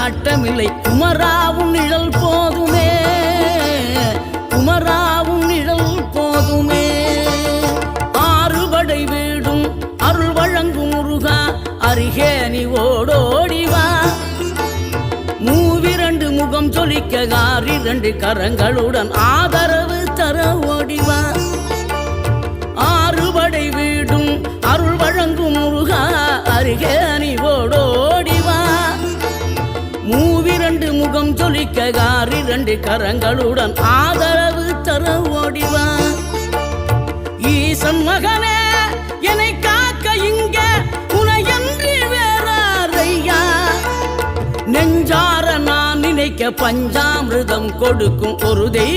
நாட்டமில்லை. குமராவும் நிழல் போதுமே, குமராவும் நிழல் போதுமே. ஆறுபடை வீடும் அருள் வழங்கும் முருகா, அருகே நீ ஓடோடிவா. மூவிரண்டு முகம் சொலிக்க 2 கரங்களுடன் ஆதரவு தர ஓடிவா. ஆறுபடை வீடும் அருள் வழங்கும் முருகா, அருகே நீ ஓடோடிவா. மூவிரண்டு முகம் சொலிக்க 2 கரங்களுடன் ஆதரவு தர ஓடிவா. ஈசன் மகனே என்னை காக்க இங்க உனையன்றி வேறாரையா. நெஞ்சார நான் நினைக்க பஞ்சாமிர்தம் கொடுக்கும் ஒரு தெய்வம்